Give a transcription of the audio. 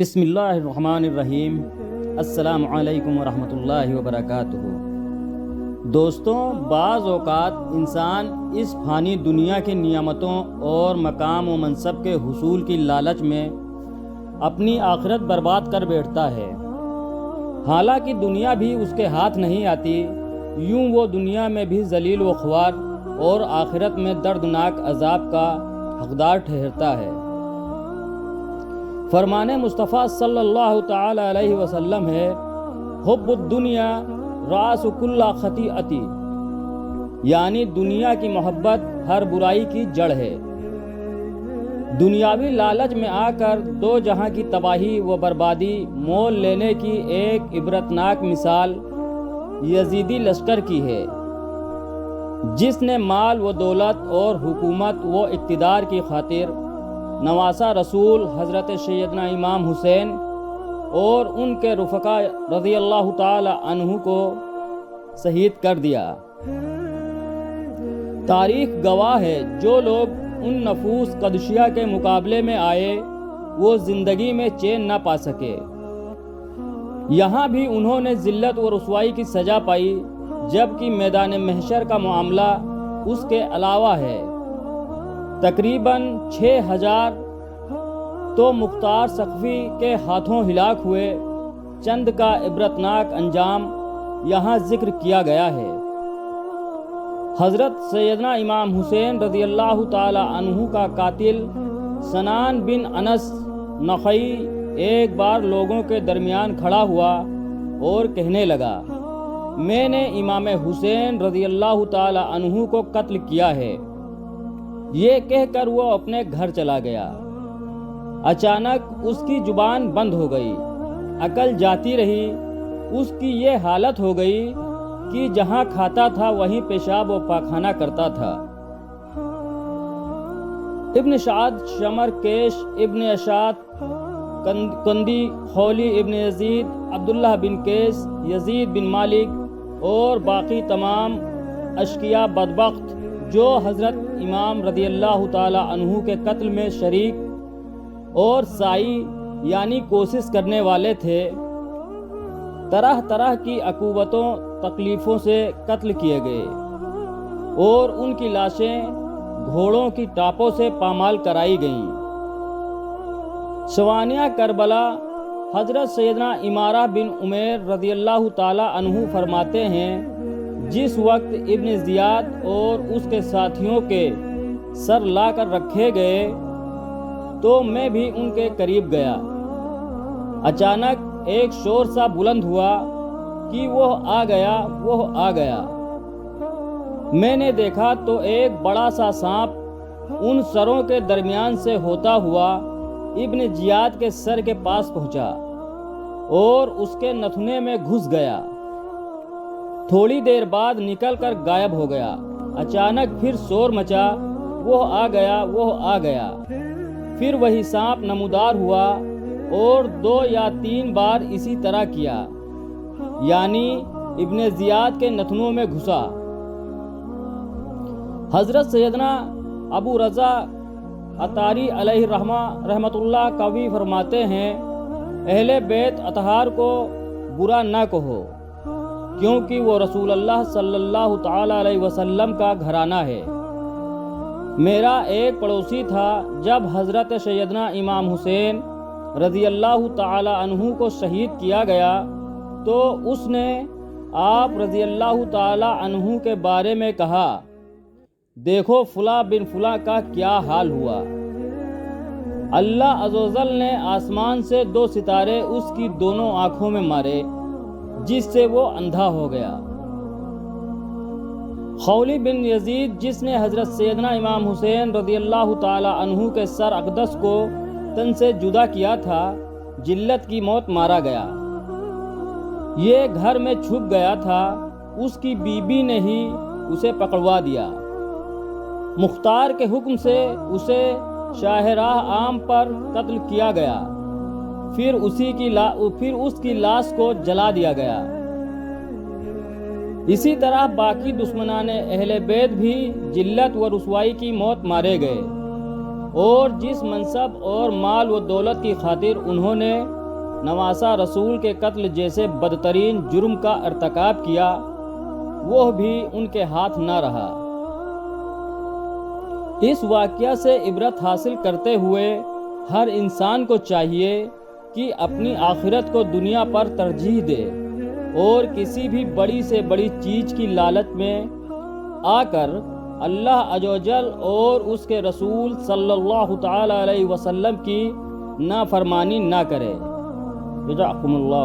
بسم اللہ الرحمن الرحیم۔ السلام علیکم ورحمۃ اللہ وبرکاتہ۔ دوستوں، بعض اوقات انسان اس فانی دنیا کی نعمتوں اور مقام و منصب کے حصول کی لالچ میں اپنی آخرت برباد کر بیٹھتا ہے، حالانکہ دنیا بھی اس کے ہاتھ نہیں آتی۔ یوں وہ دنیا میں بھی ذلیل و خوار اور آخرت میں دردناک عذاب کا حقدار ٹھہرتا ہے۔ فرمان مصطفیٰ صلی اللہ تعالی علیہ وسلم ہے، حب الدنیا راس کل خطیئۃ، یعنی دنیا کی محبت ہر برائی کی جڑ ہے۔ دنیاوی لالچ میں آ کر دو جہاں کی تباہی و بربادی مول لینے کی ایک عبرتناک مثال یزیدی لشکر کی ہے، جس نے مال و دولت اور حکومت و اقتدار کی خاطر نواسہ رسول حضرت سیدنا امام حسین اور ان کے رفقا رضی اللہ تعالی عنہ کو شہید کر دیا۔ تاریخ گواہ ہے، جو لوگ ان نفوس قدسیہ کے مقابلے میں آئے وہ زندگی میں چین نہ پا سکے۔ یہاں بھی انہوں نے ذلت و رسوائی کی سزا پائی، جبکہ میدان محشر کا معاملہ اس کے علاوہ ہے۔ تقریباً 6000 تو مختار سقفی کے ہاتھوں ہلاک ہوئے۔ چند کا عبرتناک انجام یہاں ذکر کیا گیا ہے۔ حضرت سیدنا امام حسین رضی اللہ تعالی عنہ کا قاتل سنان بن انس نخعی ایک بار لوگوں کے درمیان کھڑا ہوا اور کہنے لگا، میں نے امام حسین رضی اللہ تعالی عنہ کو قتل کیا ہے۔ یہ کہہ کر وہ اپنے گھر چلا گیا۔ اچانک اس کی زبان بند ہو گئی، عقل جاتی رہی۔ اس کی یہ حالت ہو گئی کہ جہاں کھاتا تھا وہیں پیشاب و پاخانہ کرتا تھا۔ ابن سعد، شمر کیش ابن اشعث کندی، خولی ابن یزید، عبداللہ بن کیس، یزید بن مالک اور باقی تمام اشقیاء بدبخت جو حضرت امام رضی اللہ تعالی عنہ کے قتل میں شریک اور سعی یعنی کوشش کرنے والے تھے، طرح طرح کی عقوبتوں تکلیفوں سے قتل کیے گئے اور ان کی لاشیں گھوڑوں کی ٹاپوں سے پامال کرائی گئیں۔ سوانح کربلا حضرت سیدنا عمارہ بن عمیر رضی اللہ تعالی عنہ فرماتے ہیں، جس وقت ابن زیاد اور اس کے ساتھیوں کے سر لا کر رکھے گئے تو میں بھی ان کے قریب گیا۔ اچانک ایک شور سا بلند ہوا کہ وہ آ گیا۔ میں نے دیکھا تو ایک بڑا سا سانپ ان سروں کے درمیان سے ہوتا ہوا ابن زیاد کے سر کے پاس پہنچا اور اس کے نتھنے میں گھس گیا۔ تھوڑی دیر بعد نکل کر غائب ہو گیا۔ اچانک پھر شور مچا، وہ آ گیا۔ پھر وہی سانپ نمودار ہوا اور 2 یا 3 بار اسی طرح کیا، یعنی ابن زیاد کے نتنوں میں گھسا۔ حضرت سیدنا ابو رضا عطاری علیہ رحمۃ اللہ قوی فرماتے ہیں، اہل بیت اطہار کو برا نہ کہو، کیونکہ وہ رسول اللہ صلی اللہ تعالی علیہ وسلم کا گھرانہ ہے۔ میرا ایک پڑوسی تھا، جب حضرت سیدنا امام حسین رضی اللہ تعالی عنہ کو شہید کیا گیا تو اس نے آپ رضی اللہ تعالی عنہ کے بارے میں کہا، دیکھو فلاں بن فلاں کا کیا حال ہوا۔ اللہ عز و جل نے آسمان سے 2 ستارے اس کی دونوں آنکھوں میں مارے، جس سے وہ اندھا ہو گیا۔ خولی بن یزید، جس نے حضرت سیدنا امام حسین رضی اللہ تعالی عنہ کے سر اقدس کو تن سے جدا کیا تھا، جلت کی موت مارا گیا۔ یہ گھر میں چھپ گیا تھا، اس کی بیوی نے ہی اسے پکڑوا دیا۔ مختار کے حکم سے اسے شاہراہ عام پر قتل کیا گیا، پھر اس کی لاش کو جلا دیا گیا۔ اسی طرح باقی دشمنان اہل بیت بھی ذلت و رسوائی کی موت مارے گئے اور جس منصب اور مال و دولت کی خاطر انہوں نے نواسہ رسول کے قتل جیسے بدترین جرم کا ارتکاب کیا وہ بھی ان کے ہاتھ نہ رہا۔ اس واقعہ سے عبرت حاصل کرتے ہوئے ہر انسان کو چاہیے کہ اپنی آخرت کو دنیا پر ترجیح دے اور کسی بھی بڑی سے بڑی چیز کی لالچ میں آ کر اللہ عز و جل اور اس کے رسول صلی اللہ تعالی علیہ وسلم کی نافرمانی نہ کرے۔ جزاکم اللہ۔